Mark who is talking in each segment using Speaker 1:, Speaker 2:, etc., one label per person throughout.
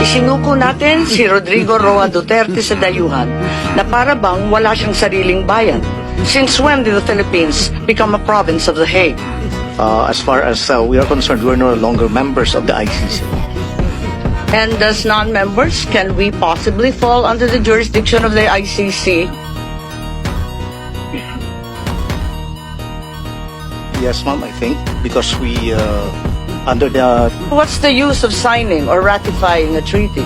Speaker 1: Isinuko natin si Rodrigo Roa Duterte sa dayuhan na para bang wala siyang sariling bayan. Since when did the Philippines become a province of The Hague?
Speaker 2: As far as we are concerned, we're no longer members of the ICC.
Speaker 1: And as non-members, can we possibly fall under the jurisdiction of the ICC?
Speaker 2: Yes, ma'am, I think, because we, under the...
Speaker 1: What's the use of signing or ratifying a treaty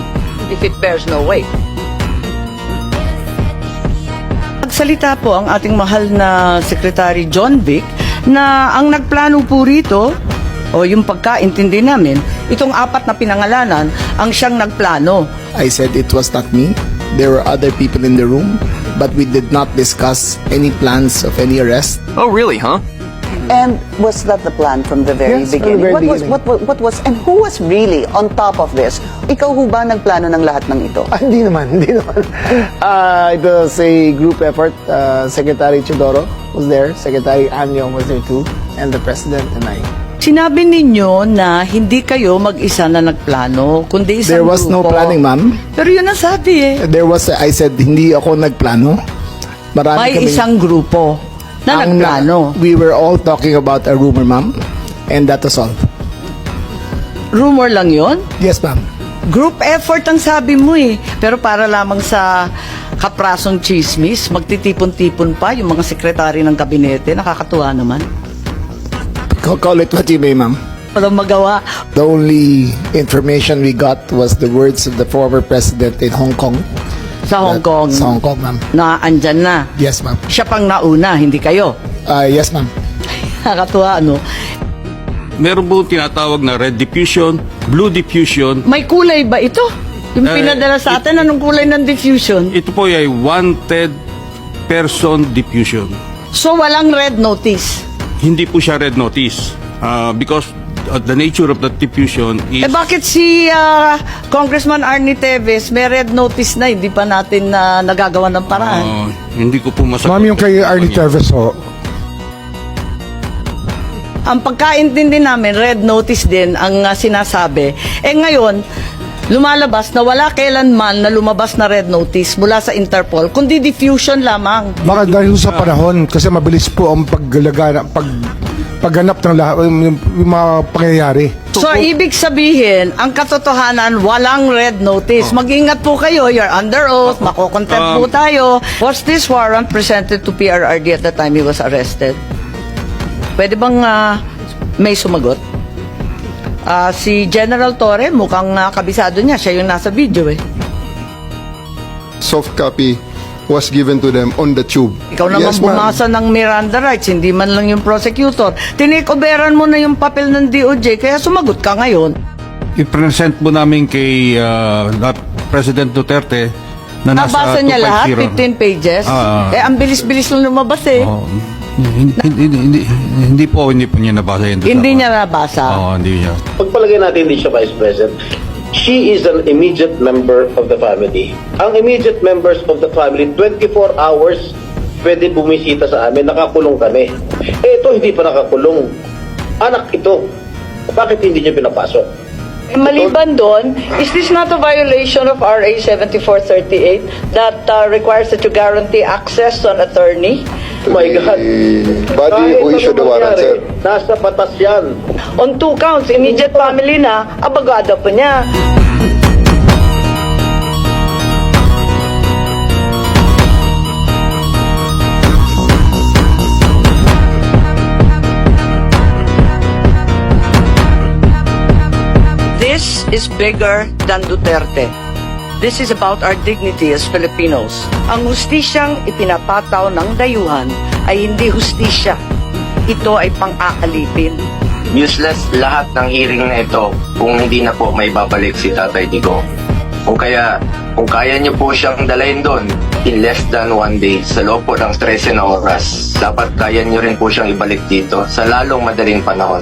Speaker 1: if it bears no weight? Nagsalita po ang ating mahal na Secretary John Vic na ang nagplano po rito, o yung pagkaintindi namin, itong apat na pinangalanan ang siyang nagplano.
Speaker 3: I said it was not me. There were other people in the room, but we did not discuss any plans of any arrest.
Speaker 4: Oh, really, huh?
Speaker 5: And was that the plan from the very
Speaker 3: Yes, from the
Speaker 5: beginning?
Speaker 3: very
Speaker 5: What was and who was really on top of this? Ikaw ho ba nagplano ng lahat ng ito?
Speaker 3: Hindi naman. It was a group effort. Secretary Chidoro was there, Secretary Anyo was there too, and the President and I.
Speaker 1: Sinabi ninyo na hindi kayo mag-isa na nagplano, kundi isang
Speaker 3: There was no
Speaker 1: grupo.
Speaker 3: planning, ma'am.
Speaker 1: Pero yun ang sabi eh.
Speaker 3: I said, hindi ako nagplano. Marami
Speaker 1: May
Speaker 3: kaming-
Speaker 1: isang grupo na
Speaker 3: Ang-
Speaker 1: nagplano.
Speaker 3: We were all talking about a rumor, ma'am, and that was all.
Speaker 1: Rumor lang yon.
Speaker 3: Yes, ma'am.
Speaker 1: Group effort ang sabi mo eh. Pero para lamang sa kaprasong chismis, magtitipon-tipon pa yung mga sekretary ng kabinete. Nakakatuwa naman.
Speaker 3: Call it what you may, ma'am.
Speaker 1: Walang magawa.
Speaker 3: The only information we got was the words of the former president in Hong Kong.
Speaker 1: Sa Hong Kong.
Speaker 3: Sa Hong Kong, ma'am.
Speaker 1: Na andyan na.
Speaker 3: Yes, ma'am.
Speaker 1: Siya pang nauna, hindi kayo.
Speaker 3: Yes, ma'am.
Speaker 1: Nakakatuwa, ano?
Speaker 6: Meron po tinatawag na red diffusion, blue diffusion.
Speaker 1: May kulay ba ito? Yung pinadala sa atin, anong kulay ng diffusion?
Speaker 6: Ito po ay wanted person diffusion.
Speaker 1: So, walang red notice.
Speaker 6: Hindi po siya red notice because the nature of the diffusion is...
Speaker 1: Eh bakit si Congressman Arnie Teves may red notice na hindi pa natin nagagawa ng paraan?
Speaker 6: Hindi ko po masagot.
Speaker 7: Ma'am, yung kay Arnie Teves, ho.
Speaker 1: Ang pagkaintindi namin, red notice din ang sinasabi. Eh ngayon, lumalabas na wala kailanman na lumabas na red notice mula sa Interpol, kundi diffusion lamang.
Speaker 7: Baka dahil sa panahon, kasi mabilis po ang pagganap ng lahat, yung mga pangyayari.
Speaker 1: So, ibig sabihin, ang katotohanan, walang red notice. Mag-ingat po kayo, you're under oath, makokontempt po tayo. Was this warrant presented to PRRD at the time he was arrested? Pwede bang may sumagot? Si General Torre, mukhang kabisado niya. Siya yung nasa video eh.
Speaker 8: Soft copy was given to them on the tube.
Speaker 1: Ikaw naman
Speaker 8: Yes, ma'am.
Speaker 1: bumasa ng Miranda rights, hindi man lang yung prosecutor. Tinikoberan mo na yung papel ng DOJ, kaya sumagot ka ngayon.
Speaker 6: I-present mo namin kay President Duterte na nasa
Speaker 1: Nabasa niya lahat,
Speaker 6: 250.
Speaker 1: 15 pages.
Speaker 6: Ah.
Speaker 1: Ang bilis-bilis lang lumabas eh.
Speaker 6: Oh, hindi po niya nabasa yun.
Speaker 1: Hindi niya nabasa.
Speaker 6: Oo, hindi niya.
Speaker 9: Pagpalagay natin hindi siya Vice President, she is an immediate member of the family. Ang immediate members of the family, 24 hours pwede bumisita sa amin, nakakulong kami. Eh ito hindi pa nakakulong. Anak ito. Bakit hindi niya pinapasok?
Speaker 1: Maliban doon, is this not a violation of RA 7438 that requires that you guarantee access to an attorney?
Speaker 9: Oh my God.
Speaker 8: Body
Speaker 9: Kahit
Speaker 8: who issued the
Speaker 9: ano
Speaker 8: warrant,
Speaker 9: mangyari,
Speaker 8: sir.
Speaker 9: nasa batas yan.
Speaker 1: On 2 counts, immediate family na, abogado pa niya. This is bigger than Duterte. This is about our dignity as Filipinos. Ang hustisyang ipinapataw ng dayuhan ay hindi hustisya. Ito ay pang-aalipin.
Speaker 10: Useless lahat ng hearing na ito kung hindi na po may babalik si Tatay Digong. Kung kaya niyo po siyang dalayin doon in less than 1 day sa loob po ng 13 na oras, dapat kaya niyo rin po siyang ibalik dito sa lalong madaling panahon.